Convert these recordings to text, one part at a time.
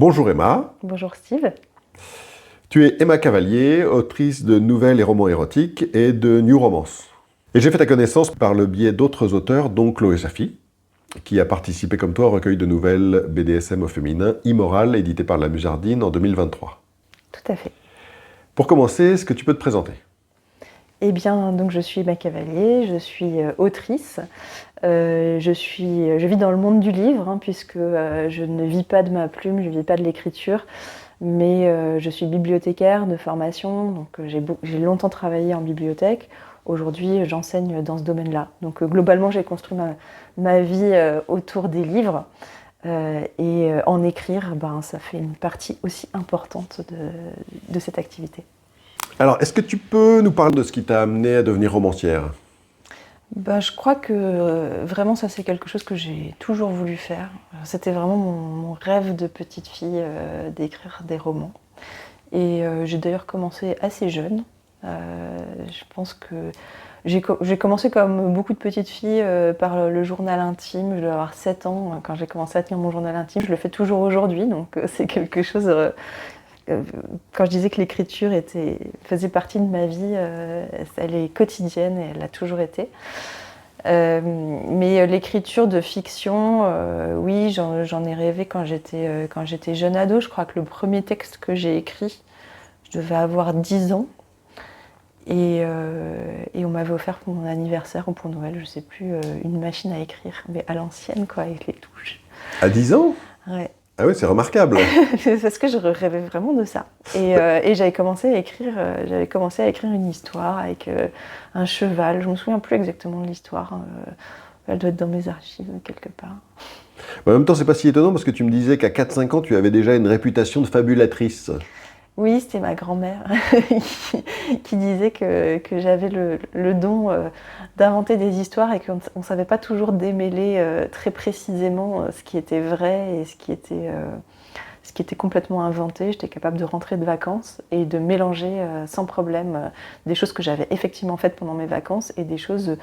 Bonjour Emma, Bonjour Steve. tu es Emma Cavalier, autrice de nouvelles et romans érotiques et de new romance. Et j'ai fait ta connaissance par le biais d'autres auteurs, dont Chloé Safi, qui a participé comme toi au recueil de nouvelles BDSM au féminin Immoral, édité par La Musardine en 2023. Tout à fait. Pour commencer, est-ce que tu peux te présenter? Eh bien, donc je suis Emma Cavalier, je suis autrice. Je vis dans le monde du livre, puisque je ne vis pas de ma plume, je ne vis pas de l'écriture, mais je suis bibliothécaire de formation, donc j'ai longtemps travaillé en bibliothèque. Aujourd'hui, j'enseigne dans ce domaine-là. Donc globalement, j'ai construit ma vie autour des livres. Et en écrire, ça fait une partie aussi importante de cette activité. Alors, est-ce que tu peux nous parler de ce qui t'a amené à devenir romancière? Je crois que vraiment ça c'est quelque chose que j'ai toujours voulu faire. C'était vraiment mon rêve de petite fille d'écrire des romans. Et j'ai d'ailleurs commencé assez jeune. Je pense que j'ai commencé comme beaucoup de petites filles par le journal intime. Je devais avoir 7 ans quand j'ai commencé à tenir mon journal intime. Je le fais toujours aujourd'hui, donc c'est quelque chose... quand je disais que l'écriture faisait partie de ma vie, elle est quotidienne et elle l'a toujours été. Mais l'écriture de fiction, oui, j'en ai rêvé quand j'étais jeune ado. Je crois que le premier texte que j'ai écrit, je devais avoir 10 ans. Et on m'avait offert pour mon anniversaire ou pour Noël, je sais plus, une machine à écrire, mais à l'ancienne, quoi, avec les touches. À 10 ans? Ouais. Ah oui, c'est remarquable. Parce que je rêvais vraiment de ça. Et j'avais commencé à écrire une histoire avec un cheval. Je me souviens plus exactement de l'histoire. Elle doit être dans mes archives quelque part. En même temps, c'est pas si étonnant parce que tu me disais qu'à 4-5 ans, tu avais déjà une réputation de fabulatrice. Oui, c'était ma grand-mère qui disait que j'avais le don d'inventer des histoires et qu'on ne savait pas toujours démêler très précisément ce qui était vrai et ce qui était complètement inventé. J'étais capable de rentrer de vacances et de mélanger sans problème des choses que j'avais effectivement faites pendant mes vacances et des choses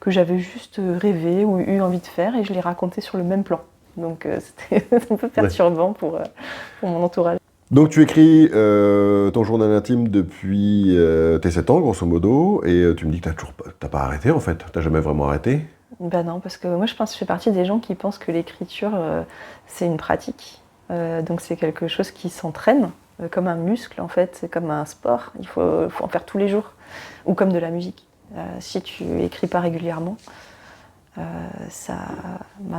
que j'avais juste rêvé ou eu envie de faire et je les racontais sur le même plan. Donc c'était un peu perturbant pour mon entourage. Donc tu écris ton journal intime depuis tes 7 ans, grosso modo, et tu me dis que t'as pas arrêté en fait, t'as jamais vraiment arrêté? Non, parce que moi je fais partie des gens qui pensent que l'écriture c'est une pratique, donc c'est quelque chose qui s'entraîne, comme un muscle en fait, c'est comme un sport, il faut en faire tous les jours, ou comme de la musique. Si tu écris pas régulièrement,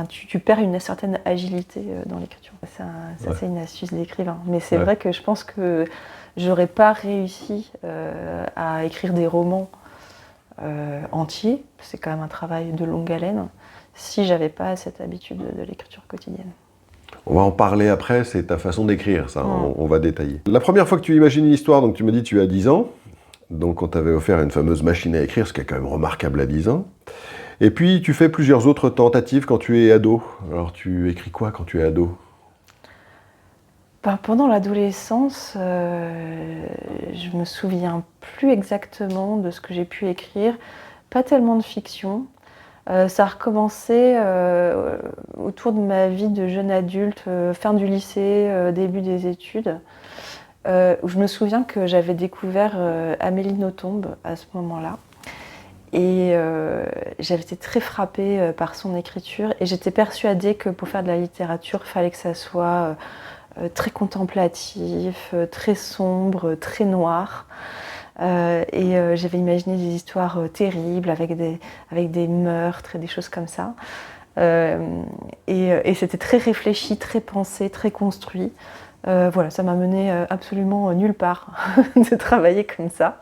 tu perds une certaine agilité dans l'écriture. C'est une astuce d'écrivain. Mais c'est vrai que je pense que j'aurais pas réussi à écrire des romans entiers, c'est quand même un travail de longue haleine, si j'avais pas cette habitude de l'écriture quotidienne. On va en parler après, c'est ta façon d'écrire, ça, on va détailler. La première fois que tu imagines une histoire, donc tu me dis tu as 10 ans, donc on t'avait offert une fameuse machine à écrire, ce qui est quand même remarquable à 10 ans. Et puis tu fais plusieurs autres tentatives quand tu es ado. Alors tu écris quoi quand tu es ado? Pendant l'adolescence, je me souviens plus exactement de ce que j'ai pu écrire. Pas tellement de fiction. Ça a recommencé autour de ma vie de jeune adulte, fin du lycée, début des études. Où je me souviens que j'avais découvert Amélie Nothomb à ce moment-là. Et j'avais été très frappée par son écriture et j'étais persuadée que pour faire de la littérature, il fallait que ça soit très contemplatif, très sombre, très noir. J'avais imaginé des histoires terribles avec des meurtres et des choses comme ça. Et c'était très réfléchi, très pensé, très construit. Voilà, ça m'a mené absolument nulle part de travailler comme ça.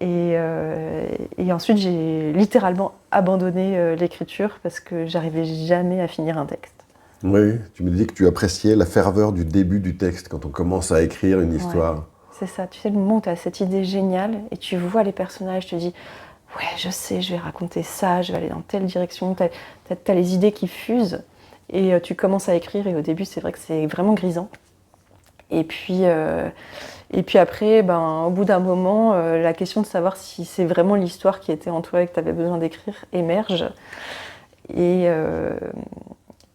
Et ensuite, j'ai littéralement abandonné l'écriture parce que j'arrivais jamais à finir un texte. Oui, tu me dis que tu appréciais la ferveur du début du texte, quand on commence à écrire une histoire. Ouais, c'est ça, tu sais, le moment où tu as cette idée géniale et tu vois les personnages, tu te dis « Ouais, je sais, je vais raconter ça, je vais aller dans telle direction », t'as les idées qui fusent et tu commences à écrire et au début, c'est vrai que c'est vraiment grisant. Et puis après, au bout d'un moment, la question de savoir si c'est vraiment l'histoire qui était en toi et que tu avais besoin d'écrire émerge.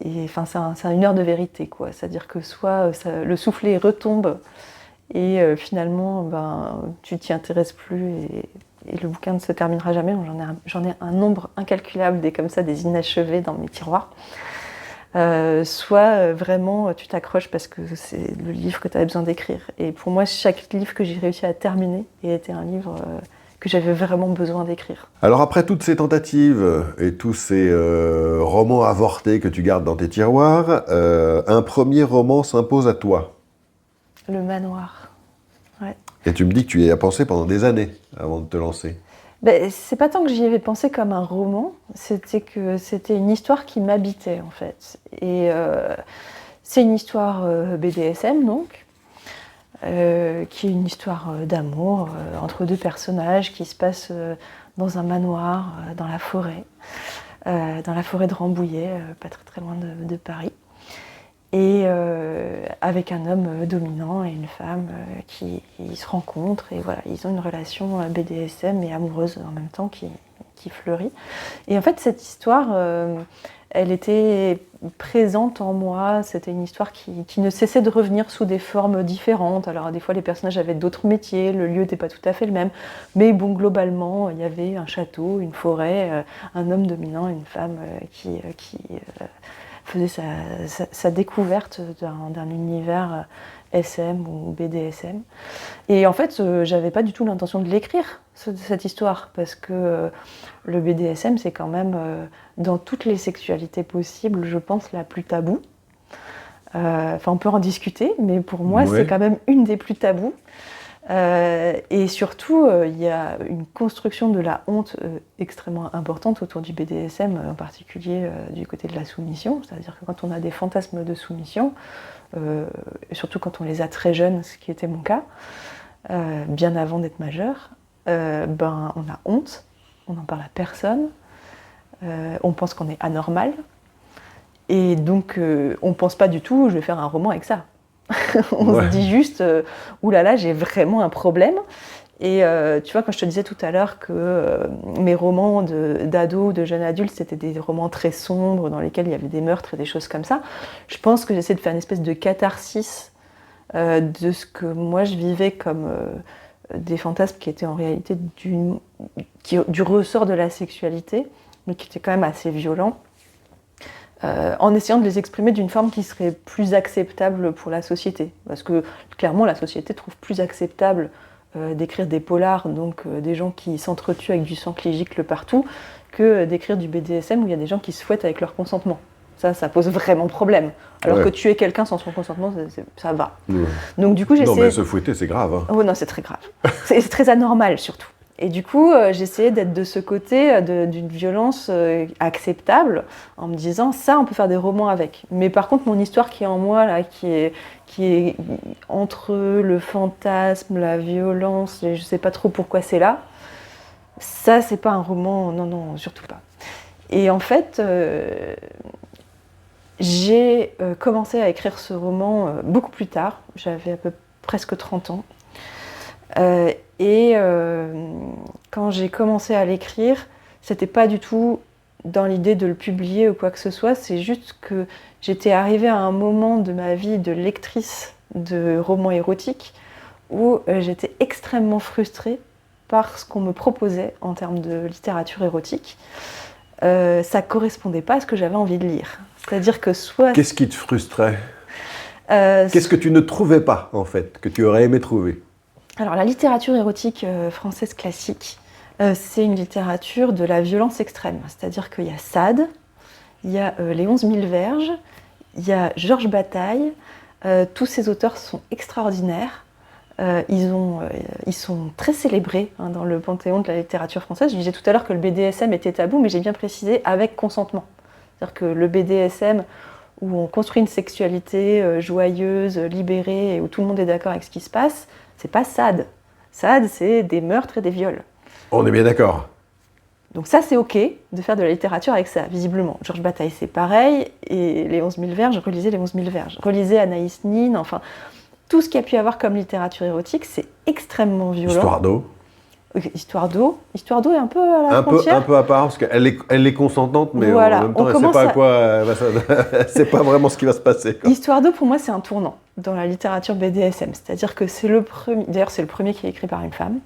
et enfin, c'est une heure de vérité, quoi. C'est-à-dire que soit le soufflet retombe et finalement, tu t'y intéresses plus et le bouquin ne se terminera jamais. Donc, j'en ai un nombre incalculable des inachevés dans mes tiroirs. Soit vraiment tu t'accroches parce que c'est le livre que tu avais besoin d'écrire. Et pour moi, chaque livre que j'ai réussi à terminer était un livre que j'avais vraiment besoin d'écrire. Alors après toutes ces tentatives et tous ces romans avortés que tu gardes dans tes tiroirs, un premier roman s'impose à toi. Le Manoir. Ouais. Et tu me dis que tu y as pensé pendant des années avant de te lancer. C'est pas tant que j'y avais pensé comme un roman, c'était que c'était une histoire qui m'habitait en fait. Et c'est une histoire BDSM donc, qui est une histoire d'amour entre deux personnages qui se passe dans un manoir dans la forêt de Rambouillet, pas très très loin de Paris. Et avec un homme dominant et une femme qui se rencontrent, et voilà, ils ont une relation BDSM et amoureuse en même temps qui fleurit. Et en fait, cette histoire, elle était présente en moi, c'était une histoire qui ne cessait de revenir sous des formes différentes. Alors des fois, les personnages avaient d'autres métiers, le lieu n'était pas tout à fait le même, mais bon, globalement, il y avait un château, une forêt, un homme dominant, une femme qui faisait sa découverte d'un univers SM ou BDSM. Et en fait, j'avais pas du tout l'intention de l'écrire, cette histoire, parce que le BDSM, c'est quand même, dans toutes les sexualités possibles, je pense, la plus taboue. Enfin, on peut en discuter, mais pour moi, c'est quand même une des plus tabous. Et surtout, il y a une construction de la honte extrêmement importante autour du BDSM, en particulier du côté de la soumission. C'est-à-dire que quand on a des fantasmes de soumission, et surtout quand on les a très jeunes, ce qui était mon cas, bien avant d'être majeur, on a honte, on n'en parle à personne, on pense qu'on est anormal, et donc on pense pas du tout, je vais faire un roman avec ça. On se dit juste, oulala, j'ai vraiment un problème. Et tu vois, quand je te disais tout à l'heure que mes romans d'ado, de jeune adulte, c'était des romans très sombres dans lesquels il y avait des meurtres et des choses comme ça, je pense que j'essaie de faire une espèce de catharsis de ce que moi je vivais comme des fantasmes qui étaient en réalité du ressort de la sexualité, mais qui étaient quand même assez violents. En essayant de les exprimer d'une forme qui serait plus acceptable pour la société. Parce que clairement, la société trouve plus acceptable d'écrire des polars, donc des gens qui s'entretuent avec du sang qui gicle partout, que d'écrire du BDSM où il y a des gens qui se fouettent avec leur consentement. Ça pose vraiment problème. Alors que tuer quelqu'un sans son consentement, ça va. Donc du coup, j'essaie... Non, mais se fouetter, c'est grave. Hein. Oh non, c'est très grave. C'est très anormal, surtout. Et du coup, j'essayais d'être de ce côté d'une violence acceptable, en me disant, ça, on peut faire des romans avec. Mais par contre, mon histoire qui est en moi, là, qui est entre le fantasme, la violence, et je sais pas trop pourquoi c'est là, ça, c'est pas un roman, non, surtout pas. Et en fait, j'ai commencé à écrire ce roman beaucoup plus tard, j'avais presque 30 ans. Quand j'ai commencé à l'écrire, c'était pas du tout dans l'idée de le publier ou quoi que ce soit, c'est juste que j'étais arrivée à un moment de ma vie de lectrice de romans érotiques où j'étais extrêmement frustrée par ce qu'on me proposait en termes de littérature érotique. Ça correspondait pas à ce que j'avais envie de lire. C'est-à-dire que soit... Qu'est-ce qui te frustrait ? Qu'est-ce que tu ne trouvais pas, en fait, que tu aurais aimé trouver ? Alors, la littérature érotique française classique, c'est une littérature de la violence extrême. C'est-à-dire qu'il y a Sade, il y a les 11 000 verges, il y a Georges Bataille. Tous ces auteurs sont extraordinaires. Ils sont très célébrés dans le panthéon de la littérature française. Je disais tout à l'heure que le BDSM était tabou, mais j'ai bien précisé avec consentement. C'est-à-dire que le BDSM, où on construit une sexualité joyeuse, libérée, et où tout le monde est d'accord avec ce qui se passe, c'est pas Sade. Sade, c'est des meurtres et des viols. On est bien d'accord. Donc ça, c'est ok de faire de la littérature avec ça, visiblement. Georges Bataille, c'est pareil, et les 11 000 verges, je relisais les 11 000 verges. Je relisais Anaïs Nin, enfin, tout ce qu'il y a pu y avoir comme littérature érotique, c'est extrêmement violent. Histoire d'eau. Histoire d'eau est un peu à la Un frontière. peu à part, parce elle est consentante, mais Voilà, en même on temps, elle ne sait commence pas à à- quoi... c'est pas vraiment ce qui va se passer, quoi. Histoire d'eau, pour moi, c'est un tournant dans la littérature BDSM. C'est-à-dire que c'est le premier, d'ailleurs, c'est le premier qui est écrit par une femme.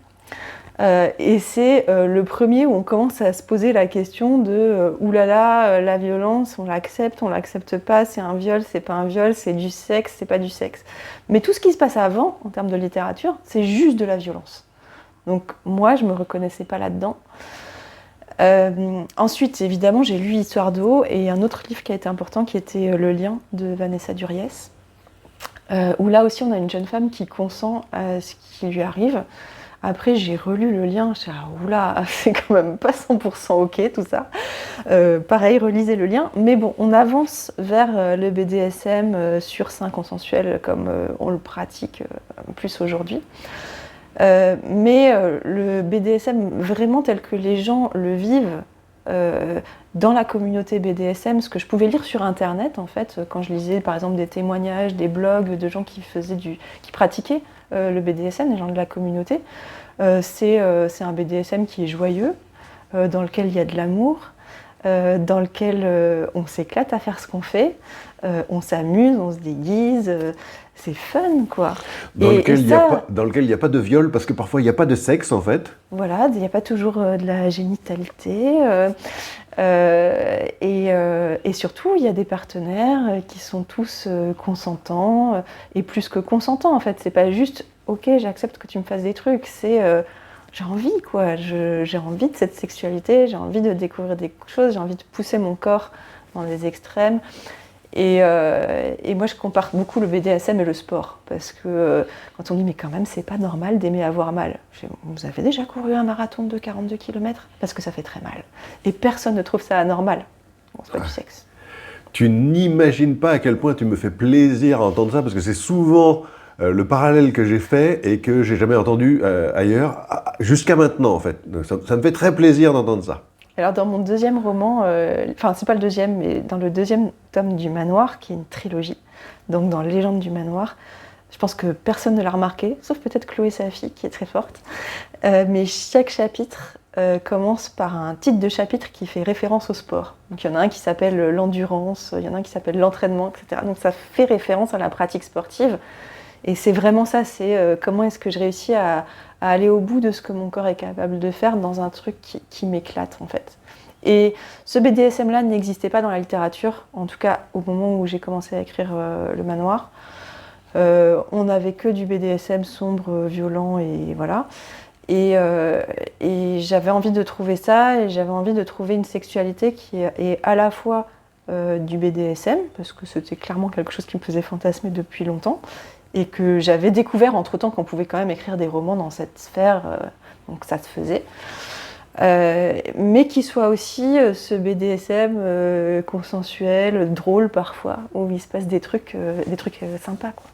Et c'est le premier où on commence à se poser la question de oulala, la violence, on l'accepte pas, c'est un viol, c'est pas un viol, c'est du sexe, c'est pas du sexe. Mais tout ce qui se passe avant, en termes de littérature, c'est juste de la violence. Donc moi, je me reconnaissais pas là-dedans. Ensuite, évidemment, j'ai lu Histoire d'eau et un autre livre qui a été important, qui était Le lien de Vanessa Duriez, où là aussi on a une jeune femme qui consent à ce qui lui arrive. Après, j'ai relu Le lien, je suis là, oula, c'est quand même pas 100% ok tout ça. Pareil, relisez Le lien. Mais bon, on avance vers le BDSM sur sein consensuel comme on le pratique plus aujourd'hui. Mais le BDSM vraiment tel que les gens le vivent dans la communauté BDSM, ce que je pouvais lire sur internet en fait, quand je lisais par exemple des témoignages, des blogs de gens qui pratiquaient le BDSM, des gens de la communauté, c'est un BDSM qui est joyeux, dans lequel il y a de l'amour, dans lequel on s'éclate à faire ce qu'on fait, on s'amuse, on se déguise, c'est fun quoi. Dans lequel il ça, n'y a pas de viol, parce que parfois il n'y a pas de sexe en fait. voilà, il n'y a pas toujours de la génitalité. Et surtout, il y a des partenaires qui sont tous consentants, et plus que consentants en fait. C'est pas juste ok, j'accepte que tu me fasses des trucs, c'est j'ai envie quoi. J'ai envie de cette sexualité, j'ai envie de découvrir des choses, j'ai envie de pousser mon corps dans les extrêmes. Et moi, je compare beaucoup le BDSM et le sport, parce que quand on dit mais quand même, c'est pas normal d'aimer avoir mal. Vous avez déjà couru un marathon de 42 km? Parce que ça fait très mal. Et personne ne trouve ça anormal. Bon, c'est pas du sexe. Tu n'imagines pas à quel point tu me fais plaisir à entendre ça, parce que c'est souvent le parallèle que j'ai fait et que j'ai jamais entendu ailleurs, jusqu'à maintenant en fait. Donc, ça me fait très plaisir d'entendre ça. Alors dans mon deuxième roman, enfin c'est pas le deuxième, mais dans le deuxième tome du Manoir, qui est une trilogie, donc dans Légende du Manoir, je pense que personne ne l'a remarqué, sauf peut-être Chloé Safi qui est très forte, mais chaque chapitre commence par un titre de chapitre qui fait référence au sport. Donc il y en a un qui s'appelle l'endurance, il y en a un qui s'appelle l'entraînement, etc. Donc ça fait référence à la pratique sportive. Et c'est vraiment ça, c'est comment est-ce que je réussis à aller au bout de ce que mon corps est capable de faire dans un truc qui m'éclate en fait. Et ce BDSM-là n'existait pas dans la littérature, en tout cas au moment où j'ai commencé à écrire Le Manoir. On n'avait que du BDSM sombre, violent et voilà. Et j'avais envie de trouver ça, et j'avais envie de trouver une sexualité qui est à la fois du BDSM, parce que c'était clairement quelque chose qui me faisait fantasmer depuis longtemps, et que j'avais découvert entre-temps qu'on pouvait quand même écrire des romans dans cette sphère, donc ça se faisait. Mais qui soit aussi ce BDSM consensuel, drôle parfois, où il se passe des trucs sympas, quoi.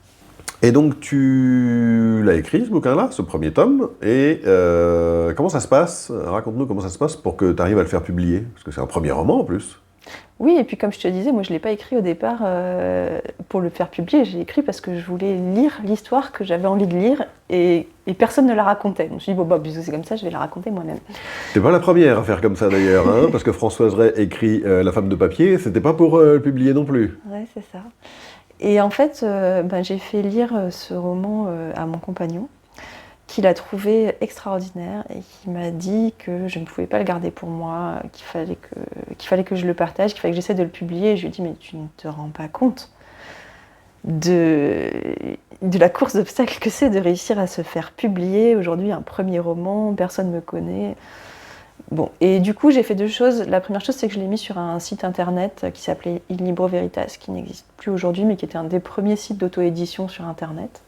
Et donc tu l'as écrit ce bouquin-là, ce premier tome, et comment ça se passe? Raconte-nous comment ça se passe pour que tu arrives à le faire publier, parce que c'est un premier roman en plus. Oui, et puis comme je te disais, moi je ne l'ai pas écrit au départ pour le faire publier, j'ai écrit parce que je voulais lire l'histoire que j'avais envie de lire et personne ne la racontait. Donc je me suis dit, bon, bah, puisque c'est comme ça, je vais la raconter moi-même. T'es pas la première à faire comme ça d'ailleurs, hein, parce que Françoise Ray écrit La femme de papier, c'était pas pour le publier non plus. Ouais, c'est ça. Et en fait, j'ai fait lire ce roman à mon compagnon, qui l'a trouvé extraordinaire et qui m'a dit que je ne pouvais pas le garder pour moi, qu'il fallait que je le partage, qu'il fallait que j'essaie de le publier. Et je lui ai dit, mais tu ne te rends pas compte de la course d'obstacles que c'est de réussir à se faire publier aujourd'hui un premier roman, personne ne me connaît. Bon, et du coup j'ai fait deux choses. La première chose, c'est que je l'ai mis sur un site internet qui s'appelait Il Libro Veritas, qui n'existe plus aujourd'hui, mais qui était un des premiers sites d'auto-édition sur internet.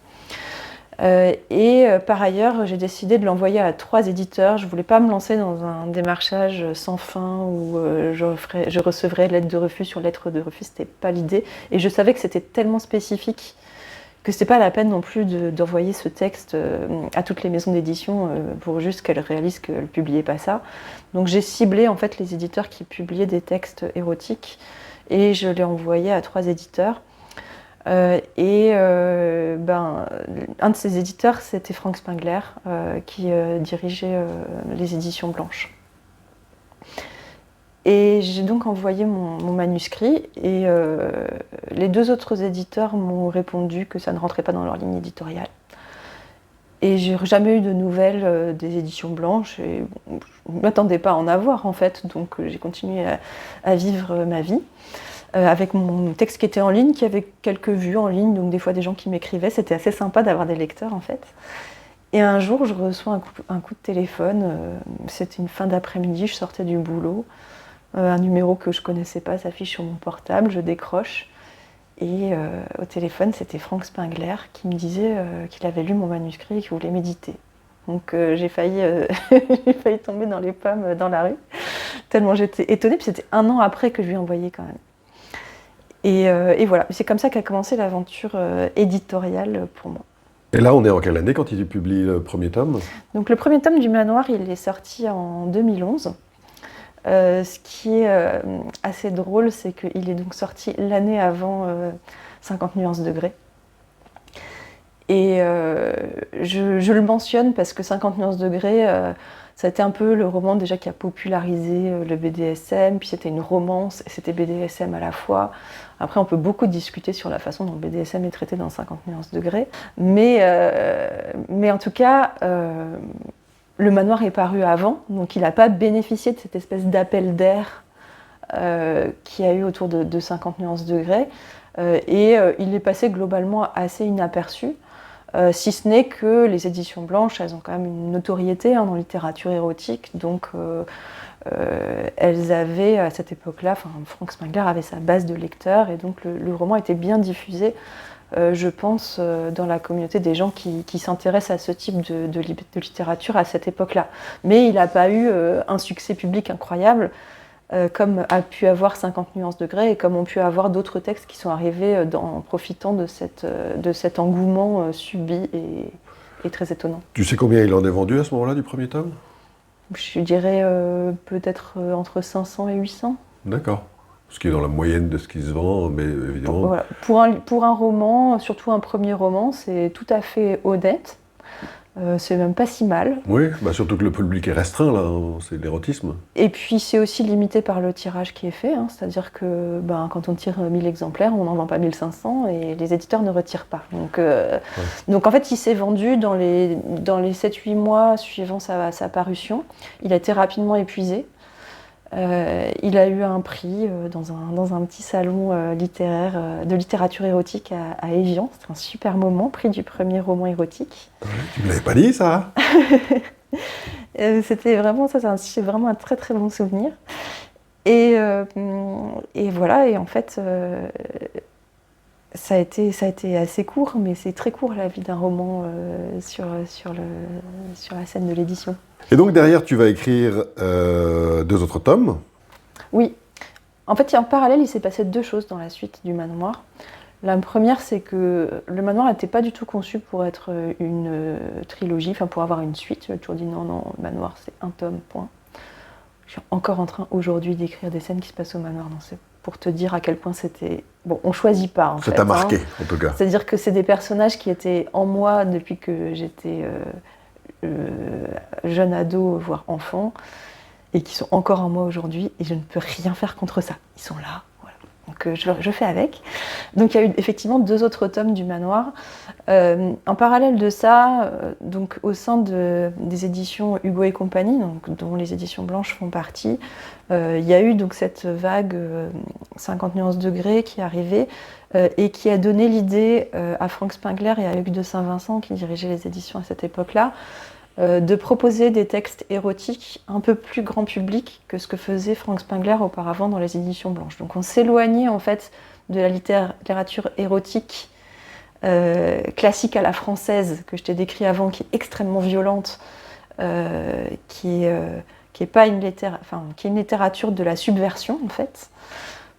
Par ailleurs, j'ai décidé de l'envoyer à 3 éditeurs. Je ne voulais pas me lancer dans un démarchage sans fin où je recevrais lettre de refus sur lettre de refus, c'était pas l'idée. Et je savais que c'était tellement spécifique que c'était pas la peine non plus d'envoyer ce texte à toutes les maisons d'édition pour juste qu'elles réalisent qu'elles ne publiaient pas ça. Donc j'ai ciblé en fait les éditeurs qui publiaient des textes érotiques et je l'ai envoyé à 3 éditeurs. Un de ses éditeurs, c'était Frank Spengler, qui dirigeait les éditions Blanches. Et j'ai donc envoyé mon manuscrit, et les 2 autres éditeurs m'ont répondu que ça ne rentrait pas dans leur ligne éditoriale. Et j'ai jamais eu de nouvelles des éditions Blanches, et bon, je ne m'attendais pas à en avoir en fait, donc j'ai continué à vivre ma vie. Avec mon texte qui était en ligne, qui avait quelques vues en ligne, donc des fois des gens qui m'écrivaient, c'était assez sympa d'avoir des lecteurs en fait. Et un jour, je reçois un coup de téléphone, c'était une fin d'après-midi, je sortais du boulot, un numéro que je connaissais pas s'affiche sur mon portable, je décroche, et au téléphone, c'était Frank Spengler qui me disait qu'il avait lu mon manuscrit et qu'il voulait m'éditer. Donc j'ai failli tomber dans les pommes dans la rue, tellement j'étais étonnée, puis c'était 1 an après que je lui ai envoyé quand même. Et voilà, c'est comme ça qu'a commencé l'aventure éditoriale pour moi. Et là, on est en quelle année quand il publie le premier tome? Donc le premier tome du Manoir, il est sorti en 2011. Ce qui est assez drôle, c'est qu'il est donc sorti l'année avant 50 nuances degrés. Et je le mentionne parce que 50 nuances degrés, ça a été un peu le roman déjà qui a popularisé le BDSM, puis c'était une romance et c'était BDSM à la fois. Après, on peut beaucoup discuter sur la façon dont le BDSM est traité dans 50 nuances degrés, mais en tout cas, le Manoir est paru avant, donc il n'a pas bénéficié de cette espèce d'appel d'air qu'il y a eu autour de 50 nuances degrés, et il est passé globalement assez inaperçu. Si ce n'est que les éditions Blanches, elles ont quand même une notoriété dans la littérature érotique, donc elles avaient à cette époque-là, Frank Spengler avait sa base de lecteurs, et donc le roman était bien diffusé, je pense, dans la communauté des gens qui s'intéressent à ce type de littérature à cette époque-là. Mais il n'a pas eu un succès public incroyable, comme a pu avoir 50 nuances degrés et comme ont pu avoir d'autres textes qui sont arrivés en profitant de cet engouement subi et très étonnant. Tu sais combien il en est vendu à ce moment-là du premier tome? Je dirais peut-être entre 500 et 800. D'accord. Ce qui est dans la moyenne de ce qui se vend, mais évidemment... Voilà. Pour un roman, surtout un premier roman, c'est tout à fait honnête. C'est même pas si mal. Oui, surtout que le public est restreint, là, c'est l'érotisme. Et puis c'est aussi limité par le tirage qui est fait, c'est-à-dire que quand on tire 1000 exemplaires, on n'en vend pas 1500 et les éditeurs ne retirent pas. Donc en fait, il s'est vendu dans les 7-8 mois suivant sa parution. Il a été rapidement épuisé. Il a eu un prix dans un petit salon littéraire de littérature érotique à Évian. C'était un super moment, prix du premier roman érotique. Ouais, tu me l'avais pas dit, ça? C'était vraiment ça, c'est vraiment un très très bon souvenir. Et voilà, et en fait, ça a été assez court, mais c'est très court la vie d'un roman sur la scène de l'édition. Et donc derrière, tu vas écrire 2 autres tomes. Oui. En fait, en parallèle, il s'est passé 2 choses dans la suite du Manoir. La première, c'est que le Manoir n'était pas du tout conçu pour être une trilogie, pour avoir une suite. J'ai toujours dit non, le Manoir, c'est un tome, point. Je suis encore en train aujourd'hui d'écrire des scènes qui se passent au Manoir. Donc c'est pour te dire à quel point c'était... Bon, on choisit pas, en fait. Ça t'a marqué, en tout cas. C'est-à-dire que c'est des personnages qui étaient en moi depuis que j'étais jeune ado, voire enfant, et qui sont encore en moi aujourd'hui, et je ne peux rien faire contre ça. Ils sont là, voilà. Donc je fais avec. Donc il y a eu effectivement 2 autres tomes du Manoir. En parallèle de ça, donc au sein des éditions Hugo et compagnie, dont les éditions Blanches font partie, il y a eu donc cette vague 50 nuances degrés qui est arrivée et qui a donné l'idée à Frank Spengler et à Hugues de Saint-Vincent, qui dirigeaient les éditions à cette époque-là, de proposer des textes érotiques un peu plus grand public que ce que faisait Frank Spengler auparavant dans les éditions Blanches. Donc on s'éloignait en fait de la littérature érotique classique à la française que je t'ai décrit avant, qui est extrêmement violente, qui est pas une qui est une littérature de la subversion en fait,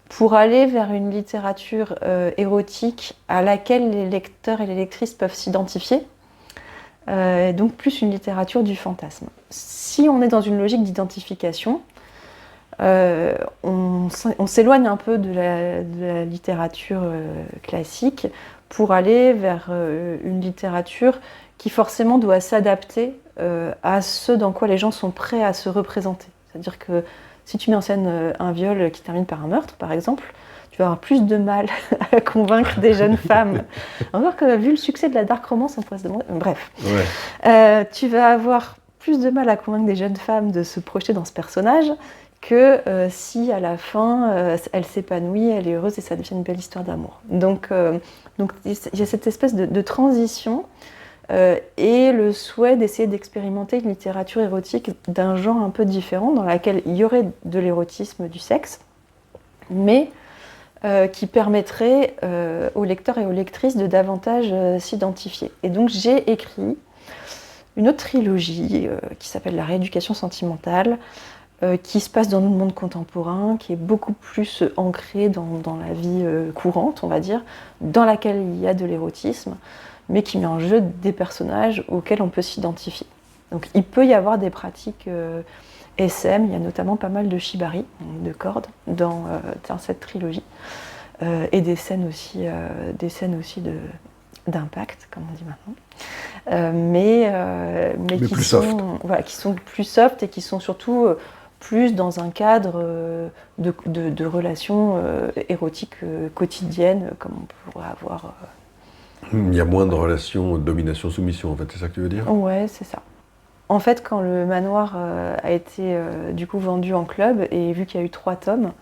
pour aller vers une littérature érotique à laquelle les lecteurs et les lectrices peuvent s'identifier. Donc plus une littérature du fantasme. Si on est dans une logique d'identification, On s'éloigne un peu de la littérature classique pour aller vers une littérature qui forcément doit s'adapter à ce dans quoi les gens sont prêts à se représenter. C'est-à-dire que si tu mets en scène un viol qui termine par un meurtre, par exemple, tu vas avoir plus de mal à convaincre des jeunes femmes. Encore que, vu le succès de la dark romance, on pourrait se demander... Bref. Ouais. Tu vas avoir plus de mal à convaincre des jeunes femmes de se projeter dans ce personnage que si à la fin, elle s'épanouit, elle est heureuse et ça devient une belle histoire d'amour. Donc il y a cette espèce de transition et le souhait d'essayer d'expérimenter une littérature érotique d'un genre un peu différent, dans laquelle il y aurait de l'érotisme, du sexe, mais qui permettrait aux lecteurs et aux lectrices de davantage s'identifier. Et donc j'ai écrit une autre trilogie qui s'appelle La rééducation sentimentale, qui se passe dans notre monde contemporain, qui est beaucoup plus ancrée dans la vie courante, on va dire, dans laquelle il y a de l'érotisme, mais qui met en jeu des personnages auxquels on peut s'identifier. Donc il peut y avoir des pratiques SM, il y a notamment pas mal de shibari, de cordes, dans cette trilogie, et des scènes aussi d'impact, comme on dit maintenant, mais qui plus sont, soft. Voilà, qui sont plus soft et qui sont surtout plus dans un cadre de relations érotiques quotidiennes, comme on pourrait avoir. Il y a moins de relations domination-soumission, en fait, c'est ça que tu veux dire ? Ouais, c'est ça. En fait, quand le manoir a été du coup vendu en club, et vu qu'il y a eu 3 tomes,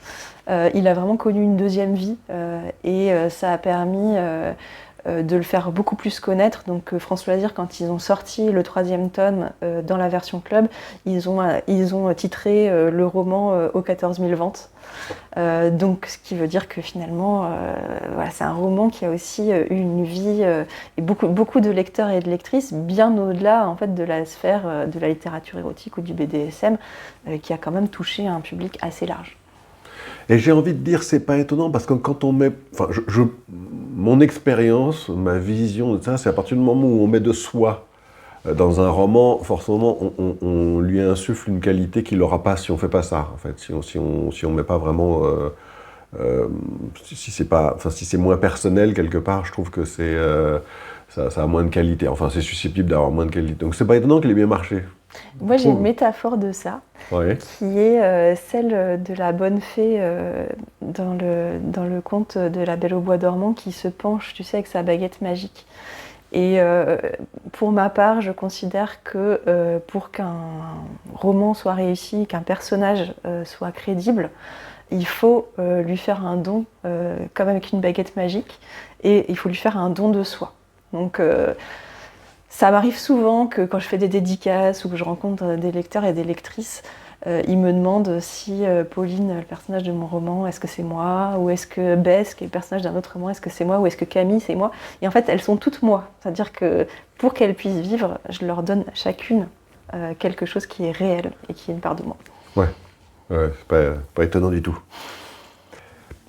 il a vraiment connu une deuxième vie, et ça a permis de le faire beaucoup plus connaître. Donc François Lazire, quand ils ont sorti le 3e tome dans la version club, ils ont titré le roman aux 14 000 ventes. Donc ce qui veut dire que finalement, voilà, c'est un roman qui a aussi eu une vie et beaucoup de lecteurs et de lectrices bien au-delà en fait, de la sphère de la littérature érotique ou du BDSM, qui a quand même touché un public assez large. Et j'ai envie de dire, c'est pas étonnant, parce que quand on met... Enfin, mon expérience, ma vision de ça, c'est à partir du moment où on met de soi dans un roman, forcément, on lui insuffle une qualité qu'il n'aura pas si on fait pas ça, en fait. Si on met pas vraiment... si c'est moins personnel, quelque part, je trouve que c'est... ça a moins de qualité. Enfin, c'est susceptible d'avoir moins de qualité. Donc c'est pas étonnant qu'il ait bien marché. Moi, j'ai une métaphore de ça, ouais. Qui est celle de la bonne fée dans le conte de La Belle au bois dormant, qui se penche, tu sais, avec sa baguette magique. Et pour ma part, je considère que pour qu'un roman soit réussi, qu'un personnage soit crédible, il faut lui faire un don, comme avec une baguette magique, et il faut lui faire un don de soi. Donc ça m'arrive souvent que quand je fais des dédicaces ou que je rencontre des lecteurs et des lectrices, ils me demandent si Pauline, le personnage de mon roman, est-ce que c'est moi? Ou est-ce que Bess, qui est le personnage d'un autre roman, est-ce que c'est moi? Ou est-ce que Camille, c'est moi? Et en fait, elles sont toutes moi. C'est-à-dire que pour qu'elles puissent vivre, je leur donne chacune quelque chose qui est réel et qui est une part de moi. Ouais, c'est pas étonnant du tout.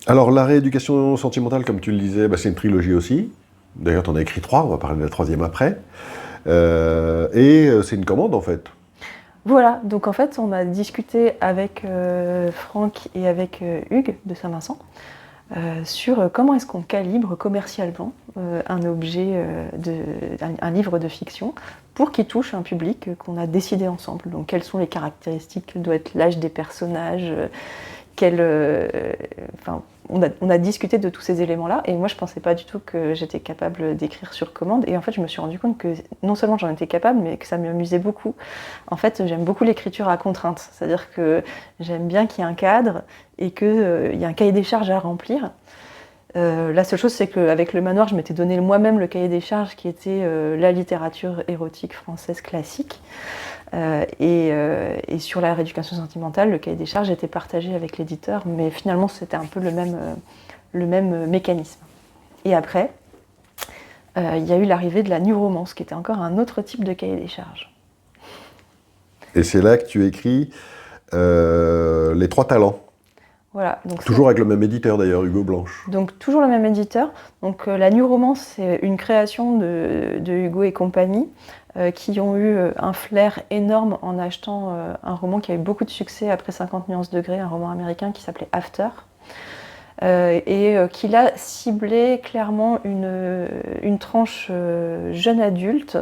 Alors, la rééducation sentimentale, comme tu le disais, c'est une trilogie aussi. D'ailleurs, tu en as écrit 3, on va parler de la 3e après. Et c'est une commande, en fait. Voilà, donc en fait, on a discuté avec Franck et avec Hugues de Saint-Vincent sur comment est-ce qu'on calibre commercialement un objet, un livre de fiction pour qu'il touche un public qu'on a décidé ensemble. Donc, quelles sont les caractéristiques, quel doit être l'âge des personnages, on a discuté de tous ces éléments-là, et moi je pensais pas du tout que j'étais capable d'écrire sur commande, et en fait je me suis rendu compte que non seulement j'en étais capable, mais que ça m'amusait beaucoup. En fait, j'aime beaucoup l'écriture à contrainte, c'est-à-dire que j'aime bien qu'il y ait un cadre et qu'il y ait un cahier des charges à remplir. La seule chose, c'est qu'avec le manoir, je m'étais donné moi-même le cahier des charges qui était la littérature érotique française classique. Et sur la rééducation sentimentale, le cahier des charges était partagé avec l'éditeur, mais finalement c'était un peu le même mécanisme. Et après, il y a eu l'arrivée de la new romance, qui était encore un autre type de cahier des charges. Et c'est là que tu écris Les 3 talents. Voilà, donc toujours avec le même éditeur d'ailleurs, Hugo Blanche. Donc toujours le même éditeur. Donc la New Romance, c'est une création de Hugo et compagnie, qui ont eu un flair énorme en achetant un roman qui a eu beaucoup de succès après 50 nuances degrés, un roman américain qui s'appelait After, et qui là ciblait clairement une tranche jeune adulte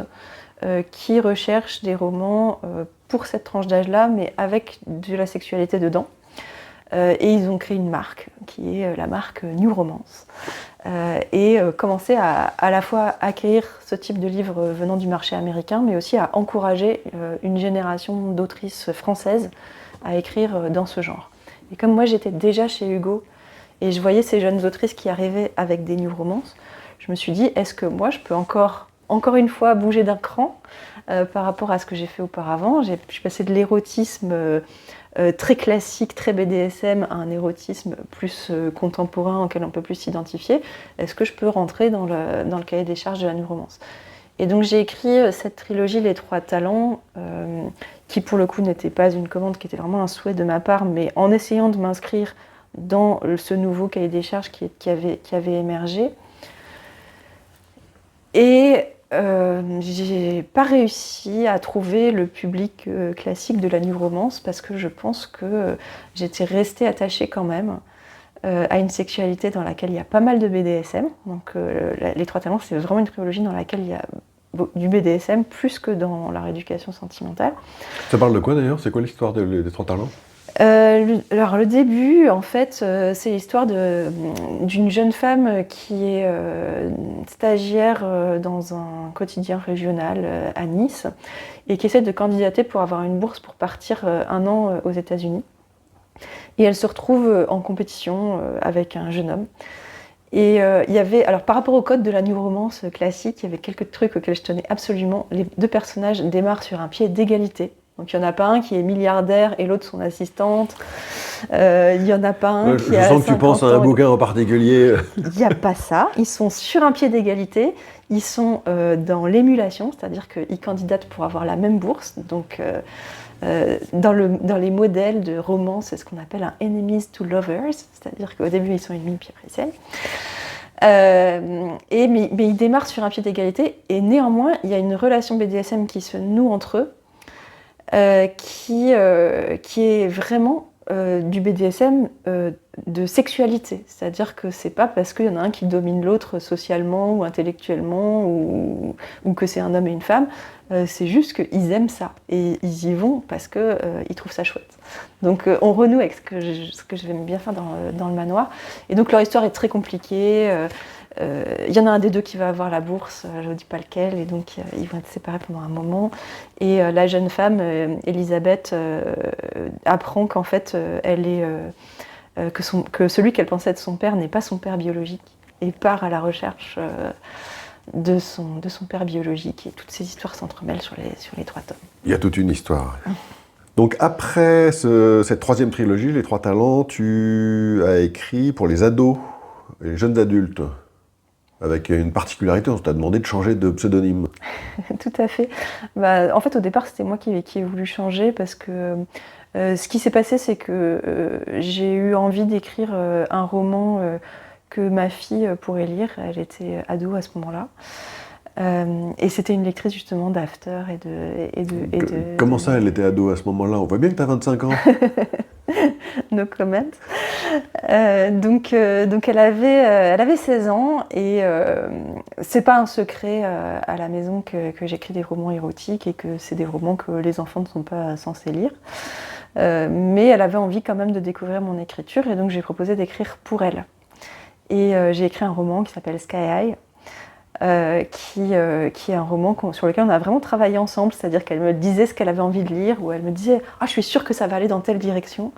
qui recherche des romans pour cette tranche d'âge-là, mais avec de la sexualité dedans. Et ils ont créé une marque, qui est la marque New Romance. Et commencer à la fois acquérir ce type de livres venant du marché américain, mais aussi à encourager une génération d'autrices françaises à écrire dans ce genre. Et comme moi j'étais déjà chez Hugo, et je voyais ces jeunes autrices qui arrivaient avec des New Romances, je me suis dit, est-ce que moi je peux encore une fois bouger d'un cran par rapport à ce que j'ai fait auparavant. Je suis passée de l'érotisme très classique, très BDSM, à un érotisme plus contemporain auquel on peut plus s'identifier. Est-ce que je peux rentrer dans le cahier des charges de la New Romance ? Et donc j'ai écrit cette trilogie Les Trois Talents, qui pour le coup n'était pas une commande, qui était vraiment un souhait de ma part, mais en essayant de m'inscrire dans ce nouveau cahier des charges qui avait émergé. Et j'ai pas réussi à trouver le public classique de la New Romance parce que je pense que j'étais restée attachée quand même à une sexualité dans laquelle il y a pas mal de BDSM. Donc Les Trois Talents, c'est vraiment une trilogie dans laquelle il y a du BDSM plus que dans la rééducation sentimentale. Ça parle de quoi d'ailleurs ? C'est quoi l'histoire des Trois Talents ? Alors le début, en fait, c'est l'histoire d'une jeune femme qui est stagiaire dans un quotidien régional à Nice et qui essaie de candidater pour avoir une bourse pour partir un an aux États-Unis. Et elle se retrouve en compétition avec un jeune homme. Et il y avait, alors par rapport au code de la New Romance classique, il y avait quelques trucs auxquels je tenais absolument. Les deux personnages démarrent sur un pied d'égalité. Donc il n'y en a pas un qui est milliardaire et l'autre son assistante. Il n'y en a pas un qui a 50 ans. Je sens que tu penses à un bouquin en particulier. Il n'y a pas ça. Ils sont sur un pied d'égalité. Ils sont dans l'émulation, c'est-à-dire qu'ils candidatent pour avoir la même bourse. Donc dans les modèles de romance, c'est ce qu'on appelle un enemies to lovers, c'est-à-dire qu'au début ils sont ennemis puis après ils s'aiment. Mais ils démarrent sur un pied d'égalité et néanmoins il y a une relation BDSM qui se noue entre eux. Qui est vraiment du BDSM de sexualité. C'est-à-dire que c'est pas parce qu'il y en a un qui domine l'autre socialement ou intellectuellement ou que c'est un homme et une femme, c'est juste qu'ils aiment ça et ils y vont parce qu'ils trouvent ça chouette. Donc on renoue avec ce que j'aime bien faire dans le manoir. Et donc leur histoire est très compliquée. Il y en a un des deux qui va avoir la bourse, je ne dis pas lequel, et donc ils vont être séparés pendant un moment. Et la jeune femme, Elisabeth, apprend qu'en fait, que celui qu'elle pensait être son père n'est pas son père biologique, et part à la recherche de son père biologique. Et toutes ces histoires s'entremêlent sur les 3 tomes. Il y a toute une histoire. Donc après cette 3e trilogie, Les Trois Talents, tu as écrit pour les ados, les jeunes adultes. Avec une particularité, on t'a demandé de changer de pseudonyme. Tout à fait. En fait, au départ, c'était moi qui ai voulu changer parce que ce qui s'est passé, c'est que j'ai eu envie d'écrire un roman que ma fille pourrait lire. Elle était ado à ce moment-là. Et c'était une lectrice justement d'After et de... Comment ça, elle était ado à ce moment-là ? On voit bien que tu as 25 ans. No comment. Donc elle avait 16 ans et c'est pas un secret à la maison que j'écris des romans érotiques et que c'est des romans que les enfants ne sont pas censés lire. Mais elle avait envie quand même de découvrir mon écriture et donc j'ai proposé d'écrire pour elle. Et j'ai écrit un roman qui s'appelle Sky High. Qui est un roman sur lequel on a vraiment travaillé ensemble, c'est-à-dire qu'elle me disait ce qu'elle avait envie de lire, ou elle me disait « Ah, je suis sûre que ça va aller dans telle direction ».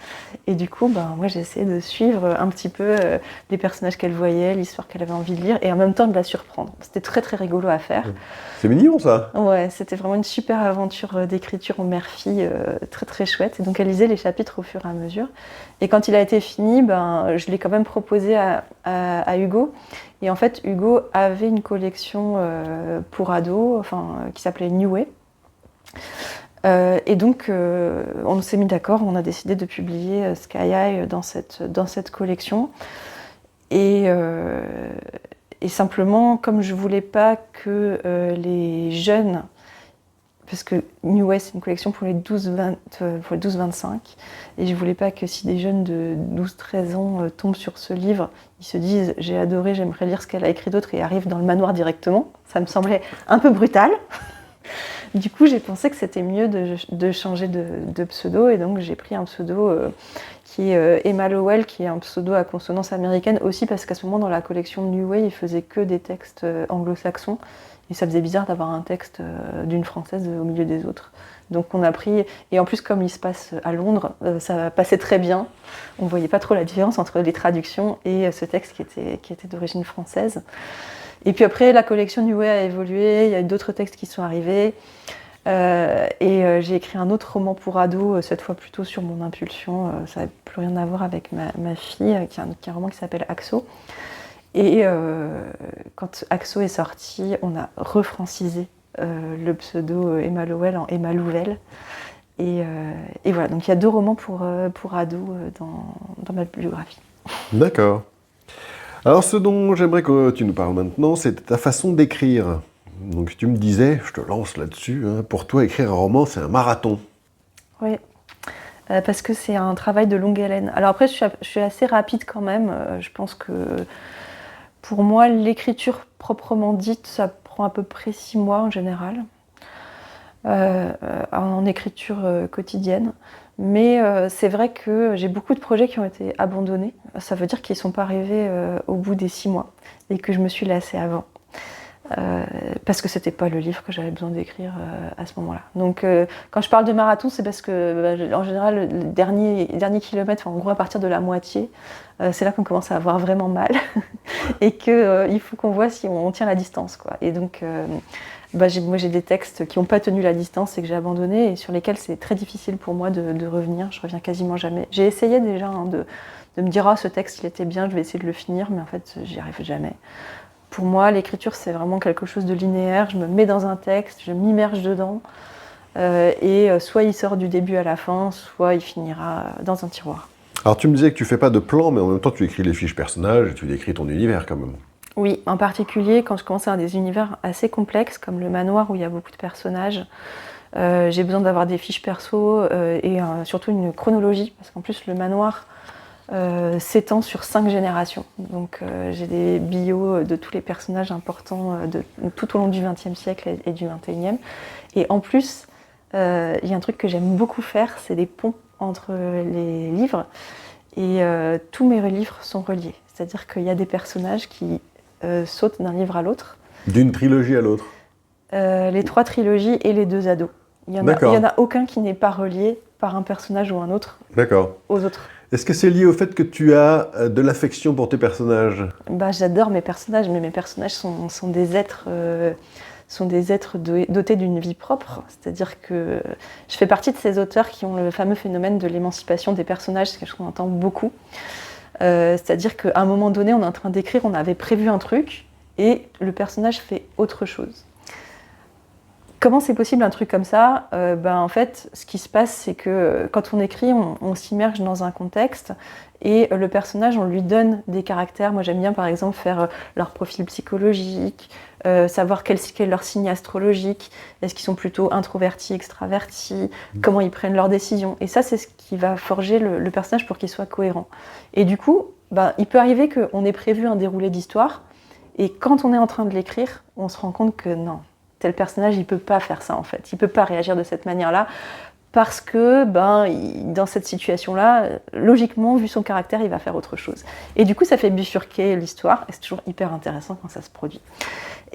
Et du coup, moi j'ai essayé de suivre un petit peu les personnages qu'elle voyait, l'histoire qu'elle avait envie de lire, et en même temps de la surprendre. C'était très très rigolo à faire. C'est mignon ça. Ouais, c'était vraiment une super aventure d'écriture en mère-fille, très très chouette. Et donc elle lisait les chapitres au fur et à mesure. Et quand il a été fini, je l'ai quand même proposé à Hugo. Et en fait, Hugo avait une collection pour ados, qui s'appelait New Way. Et donc, on s'est mis d'accord, on a décidé de publier Sky High dans cette collection. Et simplement, comme je voulais pas que les jeunes parce que New Way, c'est une collection pour les 12-25, et je voulais pas que si des jeunes de 12-13 ans tombent sur ce livre, ils se disent « j'ai adoré, j'aimerais lire ce qu'elle a écrit d'autre » et arrivent dans le manoir directement. Ça me semblait un peu brutal. Du coup, j'ai pensé que c'était mieux de changer de pseudo, et donc j'ai pris un pseudo qui est Emma Lowell, qui est un pseudo à consonance américaine, aussi parce qu'à ce moment, dans la collection New Way, il faisait que des textes anglo-saxons, et ça faisait bizarre d'avoir un texte d'une française au milieu des autres. Donc on a pris, et en plus comme il se passe à Londres, ça passait très bien. On ne voyait pas trop la différence entre les traductions et ce texte qui était d'origine française. Et puis après, la collection New Way a évolué, il y a eu d'autres textes qui sont arrivés. J'ai écrit un autre roman pour ados, cette fois plutôt sur mon impulsion. Ça n'avait plus rien à voir avec ma fille, qui est un roman qui s'appelle Axo. Et quand Axo est sorti, on a refrancisé le pseudo Emma Lowell en Emma Louvel. Et voilà, donc il y a 2 romans pour ados dans ma bibliographie. D'accord. Alors, ce dont j'aimerais que tu nous parles maintenant, c'est ta façon d'écrire. Donc, tu me disais, je te lance là-dessus, hein, pour toi, écrire un roman, c'est un marathon. Oui, parce que c'est un travail de longue haleine. Alors après, je suis assez rapide quand même. Je pense que pour moi, l'écriture proprement dite, ça prend à peu près 6 mois en général, en écriture quotidienne. Mais c'est vrai que j'ai beaucoup de projets qui ont été abandonnés. Ça veut dire qu'ils ne sont pas arrivés au bout des 6 mois et que je me suis lassée avant. Parce que c'était pas le livre que j'avais besoin d'écrire à ce moment-là. Donc quand je parle de marathon, c'est parce que en général, le dernier kilomètre, en gros à partir de la moitié, c'est là qu'on commence à avoir vraiment mal et qu'il faut qu'on voit si on tient la distance, quoi. Et donc moi j'ai des textes qui n'ont pas tenu la distance et que j'ai abandonnés et sur lesquels c'est très difficile pour moi de revenir. Je reviens quasiment jamais. J'ai essayé déjà de me dire ce texte il était bien, je vais essayer de le finir, mais en fait j'y arrive jamais. Pour moi, l'écriture, c'est vraiment quelque chose de linéaire. Je me mets dans un texte, je m'immerge dedans, et soit il sort du début à la fin, soit il finira dans un tiroir. Alors, tu me disais que tu fais pas de plan, mais en même temps, tu écris les fiches personnages et tu décris ton univers quand même. Oui, en particulier quand je commence à avoir des univers assez complexes, comme le manoir où il y a beaucoup de personnages, j'ai besoin d'avoir des fiches perso et surtout une chronologie, parce qu'en plus, le manoir s'étend sur 5 générations. Donc j'ai des bios de tous les personnages importants tout au long du XXe siècle et du XXIe. Et en plus, il y a un truc que j'aime beaucoup faire, c'est des ponts entre les livres. Et tous mes livres sont reliés. C'est-à-dire qu'il y a des personnages qui sautent d'un livre à l'autre. D'une trilogie à l'autre. Les 3 trilogies et les 2 ados. Il y en a aucun qui n'est pas relié par un personnage ou un autre aux autres. Est-ce que c'est lié au fait que tu as de l'affection pour tes personnages ? J'adore mes personnages, mais mes personnages sont des êtres, dotés d'une vie propre. C'est-à-dire que je fais partie de ces auteurs qui ont le fameux phénomène de l'émancipation des personnages, c'est quelque chose qu'on entend beaucoup. C'est-à-dire qu'à un moment donné, on est en train d'écrire, on avait prévu un truc, et le personnage fait autre chose. Comment c'est possible un truc comme ça ? En fait, ce qui se passe, c'est que quand on écrit, on s'immerge dans un contexte et le personnage, on lui donne des caractères. Moi, j'aime bien, par exemple, faire leur profil psychologique, savoir quel est leur signe astrologique, est-ce qu'ils sont plutôt introvertis, extravertis, comment ils prennent leurs décisions. Et ça, c'est ce qui va forger le personnage pour qu'il soit cohérent. Et du coup, il peut arriver qu'on ait prévu un déroulé d'histoire et quand on est en train de l'écrire, on se rend compte que non. Tel personnage, il ne peut pas faire ça en fait, il ne peut pas réagir de cette manière-là, parce que dans cette situation-là, logiquement, vu son caractère, il va faire autre chose. Et du coup, ça fait bifurquer l'histoire, et c'est toujours hyper intéressant quand ça se produit.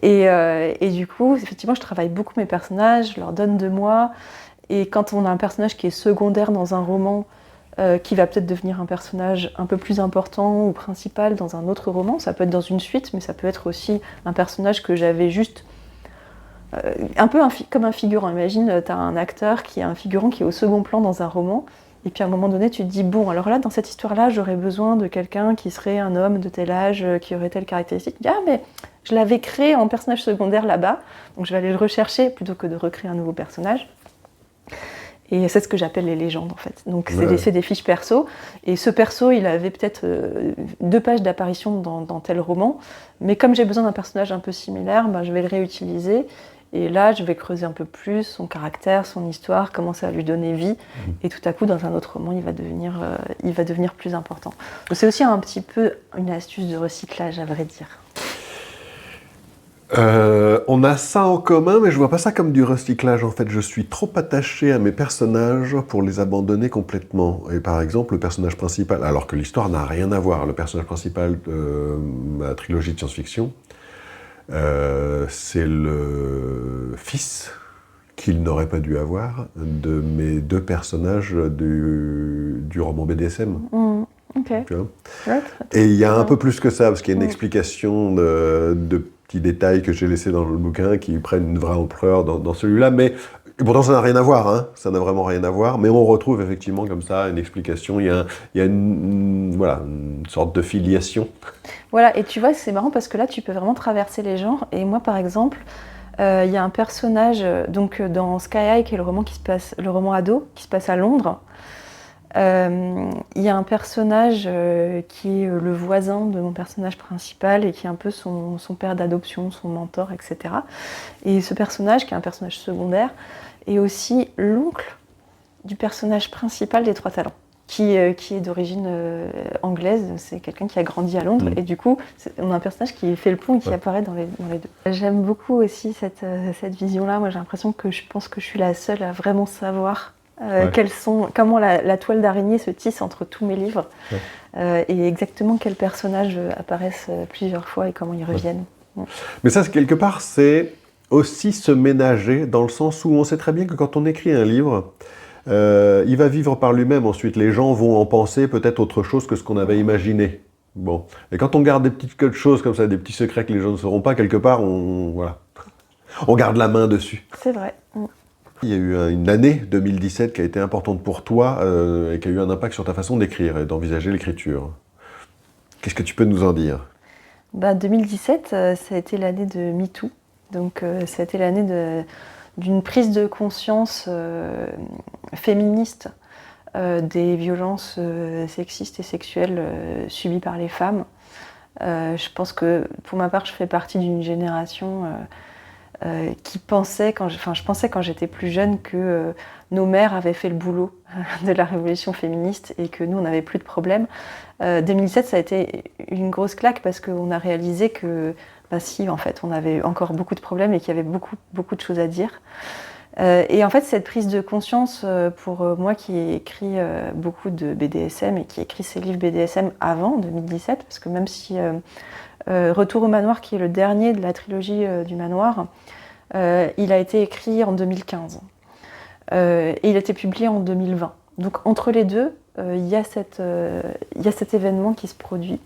Et du coup, effectivement, je travaille beaucoup mes personnages, je leur donne de moi, et quand on a un personnage qui est secondaire dans un roman, qui va peut-être devenir un personnage un peu plus important ou principal dans un autre roman, ça peut être dans une suite, mais ça peut être aussi un personnage que j'avais juste un peu comme un figurant. Imagine, tu as un acteur qui est un figurant qui est au second plan dans un roman, et puis à un moment donné, tu te dis, bon, alors là, dans cette histoire-là, j'aurais besoin de quelqu'un qui serait un homme de tel âge, qui aurait telle caractéristique. Mais je l'avais créé en personnage secondaire là-bas, donc je vais aller le rechercher plutôt que de recréer un nouveau personnage. Et c'est ce que j'appelle les légendes, en fait. Donc c'est des fiches perso. Et ce perso, il avait peut-être 2 pages d'apparition dans tel roman. Mais comme j'ai besoin d'un personnage un peu similaire, je vais le réutiliser. Et là, je vais creuser un peu plus son caractère, son histoire, commencer à lui donner vie. Et tout à coup, dans un autre roman, il va devenir plus important. Donc, c'est aussi un petit peu une astuce de recyclage, à vrai dire. On a ça en commun, mais je vois pas ça comme du recyclage. En fait, je suis trop attaché à mes personnages pour les abandonner complètement. Et par exemple, le personnage principal, alors que l'histoire n'a rien à voir, le personnage principal de ma trilogie de science-fiction, c'est le fils qu'il n'aurait pas dû avoir de mes 2 personnages du roman BDSM. Ok. Tu vois. Ouais, Et il y a un peu plus que ça, parce qu'il y a une explication de petits détails que j'ai laissés dans le bouquin qui prennent une vraie ampleur dans celui-là, mais pourtant ça n'a rien à voir, hein. Ça n'a vraiment rien à voir, mais on retrouve effectivement comme ça une explication, il y a voilà, une sorte de filiation. Voilà, et tu vois, c'est marrant parce que là, tu peux vraiment traverser les genres. Et moi, par exemple, il y a un personnage donc dans Sky High, qui est le roman ado, qui se passe à Londres. Il y a un personnage qui est le voisin de mon personnage principal et qui est un peu son père d'adoption, son mentor, etc. Et ce personnage, qui est un personnage secondaire, est aussi l'oncle du personnage principal des Trois Talents, qui est d'origine anglaise. C'est quelqu'un qui a grandi à Londres. Et du coup, on a un personnage qui fait le pont et qui apparaît dans les deux. J'aime beaucoup aussi cette vision-là. Moi, j'ai l'impression que je pense que je suis la seule à vraiment savoir comment la toile d'araignée se tisse entre tous mes livres et exactement quels personnages apparaissent plusieurs fois et comment ils reviennent. Mais ça, quelque part, c'est aussi se ménager dans le sens où on sait très bien que quand on écrit un livre, il va vivre par lui-même. Ensuite, les gens vont en penser peut-être autre chose que ce qu'on avait imaginé. Bon. Et quand on garde des petites choses comme ça, des petits secrets que les gens ne sauront pas, quelque part, on garde la main dessus. C'est vrai. Il y a eu une année 2017 qui a été importante pour toi et qui a eu un impact sur ta façon d'écrire et d'envisager l'écriture. Qu'est-ce que tu peux nous en dire ? 2017, ça a été l'année de MeToo. Donc, ça a été l'année d'une prise de conscience féministe des violences sexistes et sexuelles subies par les femmes. Je pense que, pour ma part, je fais partie d'une génération qui pensait, je pensais quand j'étais plus jeune que nos mères avaient fait le boulot de la révolution féministe et que nous, on n'avait plus de problème. 2017, ça a été une grosse claque parce qu'on a réalisé que, si, en fait, on avait encore beaucoup de problèmes et qu'il y avait beaucoup, beaucoup de choses à dire. Et en fait, cette prise de conscience, pour moi qui ai écrit beaucoup de BDSM et qui ai écrit ces livres BDSM avant 2017, parce que même si Retour au manoir, qui est le dernier de la trilogie du manoir, il a été écrit en 2015 et il a été publié en 2020. Donc entre les deux, il y a cet événement qui se produit.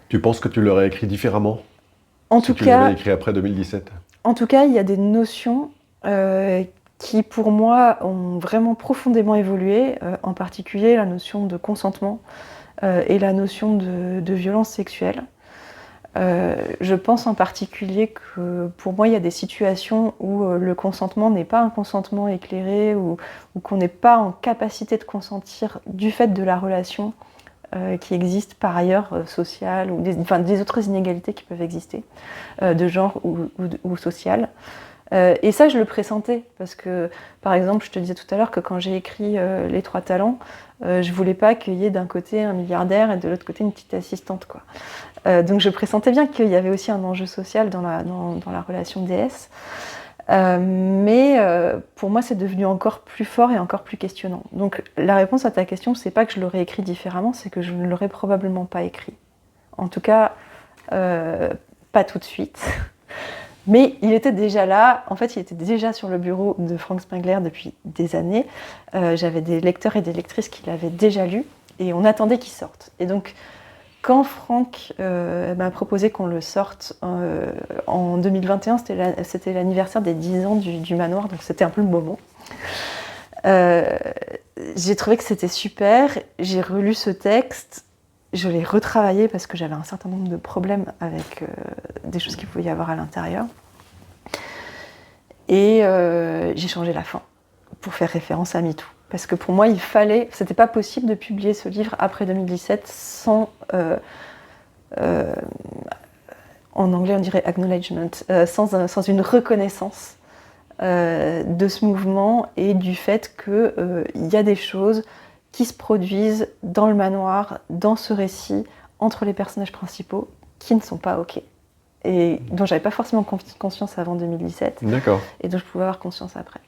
Tu penses que tu l'aurais écrit différemment si tu l'avais écrit après 2017 ? En tout cas, il y a des notions qui, pour moi, ont vraiment profondément évolué, en particulier la notion de consentement et la notion de violence sexuelle. Je pense en particulier que pour moi il y a des situations où le consentement n'est pas un consentement éclairé ou qu'on n'est pas en capacité de consentir du fait de la relation qui existe par ailleurs sociale ou des autres inégalités qui peuvent exister de genre ou sociales. Et ça, je le pressentais parce que, par exemple, je te disais tout à l'heure que quand j'ai écrit Les Trois Talents, je voulais pas qu'il y ait d'un côté un milliardaire et de l'autre côté une petite assistante, quoi. Donc je pressentais bien qu'il y avait aussi un enjeu social dans la relation déesse. Mais pour moi, c'est devenu encore plus fort et encore plus questionnant. Donc la réponse à ta question, c'est pas que je l'aurais écrit différemment, c'est que je ne l'aurais probablement pas écrit. En tout cas, pas tout de suite. Mais il était déjà là, en fait il était déjà sur le bureau de Frank Spengler depuis des années. J'avais des lecteurs et des lectrices qui l'avaient déjà lu et on attendait qu'il sorte. Et donc quand Frank m'a proposé qu'on le sorte en 2021, c'était l'anniversaire des 10 ans du manoir, donc c'était un peu le moment. J'ai trouvé que c'était super, j'ai relu ce texte, je l'ai retravaillé parce que j'avais un certain nombre de problèmes avec des choses qu'il pouvait y avoir à l'intérieur. Et j'ai changé la fin pour faire référence à MeToo. Parce que pour moi, c'était pas possible de publier ce livre après 2017 sans en anglais on dirait acknowledgement, sans une reconnaissance de ce mouvement et du fait qu'il y a des choses qui se produisent dans le manoir, dans ce récit, entre les personnages principaux, qui ne sont pas OK. Et dont j'avais pas forcément conscience avant 2017. D'accord. Et dont je pouvais avoir conscience après.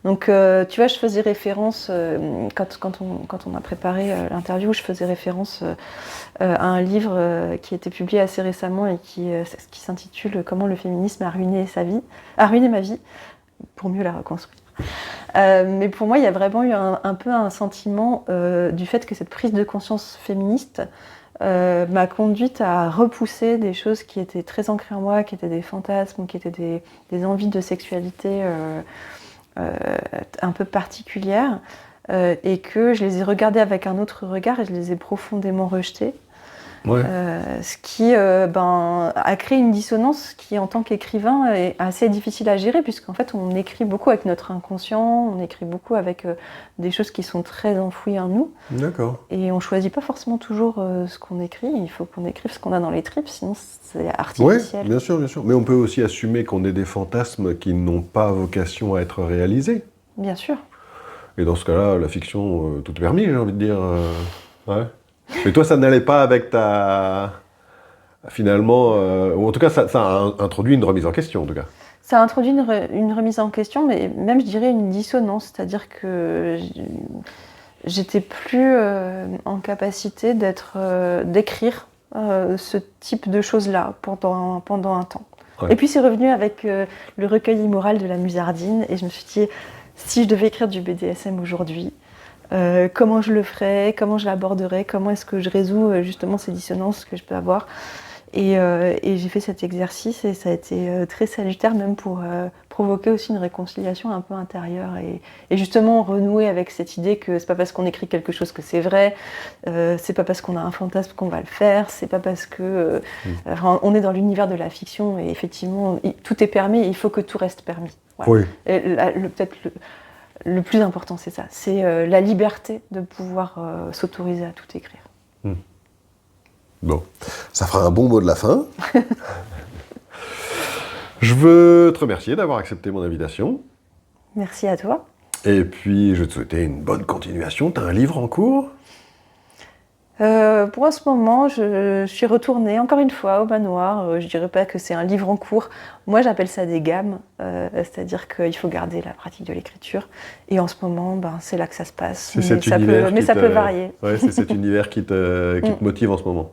Donc, tu vois, je faisais référence, quand on a préparé l'interview, je faisais référence à un livre qui a été publié assez récemment et qui s'intitule « Comment le féminisme a ruiné ma vie, pour mieux la reconstruire ». Mais pour moi, il y a vraiment eu un peu un sentiment du fait que cette prise de conscience féministe m'a conduite à repousser des choses qui étaient très ancrées en moi, qui étaient des fantasmes, qui étaient des envies de sexualité un peu particulières, et que je les ai regardées avec un autre regard et je les ai profondément rejetées. Ouais. Ce qui a créé une dissonance qui, en tant qu'écrivain, est assez difficile à gérer, puisqu'en fait, on écrit beaucoup avec notre inconscient, on écrit beaucoup avec des choses qui sont très enfouies en nous. D'accord. Et on ne choisit pas forcément toujours ce qu'on écrit, il faut qu'on écrive ce qu'on a dans les tripes, sinon c'est artificiel. Oui, bien sûr, bien sûr. Mais on peut aussi assumer qu'on ait des fantasmes qui n'ont pas vocation à être réalisés. Bien sûr. Et dans ce cas-là, la fiction, tout est permis, j'ai envie de dire. Ouais. Mais toi, ça n'allait pas avec ta... Finalement, ou en tout cas, ça a introduit une remise en question, en tout cas. Ça a introduit une remise en question, mais même, je dirais, une dissonance. C'est-à-dire que j'étais plus en capacité d'écrire ce type de choses-là pendant un temps. Ouais. Et puis, c'est revenu avec le recueil immoral de la Musardine, et je me suis dit, si je devais écrire du BDSM aujourd'hui, comment je le ferais, comment je l'aborderais, comment est-ce que je résous justement ces dissonances que je peux avoir. Et j'ai fait cet exercice et ça a été très salutaire, même pour provoquer aussi une réconciliation un peu intérieure et justement renouer avec cette idée que c'est pas parce qu'on écrit quelque chose que c'est vrai, c'est pas parce qu'on a un fantasme qu'on va le faire, c'est pas parce que on est dans l'univers de la fiction et effectivement tout est permis et il faut que tout reste permis. Voilà. Oui. Peut-être le plus important, c'est ça, c'est la liberté de pouvoir s'autoriser à tout écrire. Bon, ça fera un bon mot de la fin. Je veux te remercier d'avoir accepté mon invitation. Merci à toi. Et puis, je vais te souhaiter une bonne continuation. Tu as un livre en cours ? Pour ce moment, je suis retournée encore une fois au manoir. Je dirais pas que c'est un livre en cours. Moi, j'appelle ça des gammes, c'est-à-dire qu'il faut garder la pratique de l'écriture. Et en ce moment, c'est là que ça se passe. C'est ça peut varier. Ouais, c'est cet univers qui te motive en ce moment.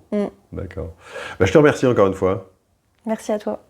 D'accord. Je te remercie encore une fois. Merci à toi.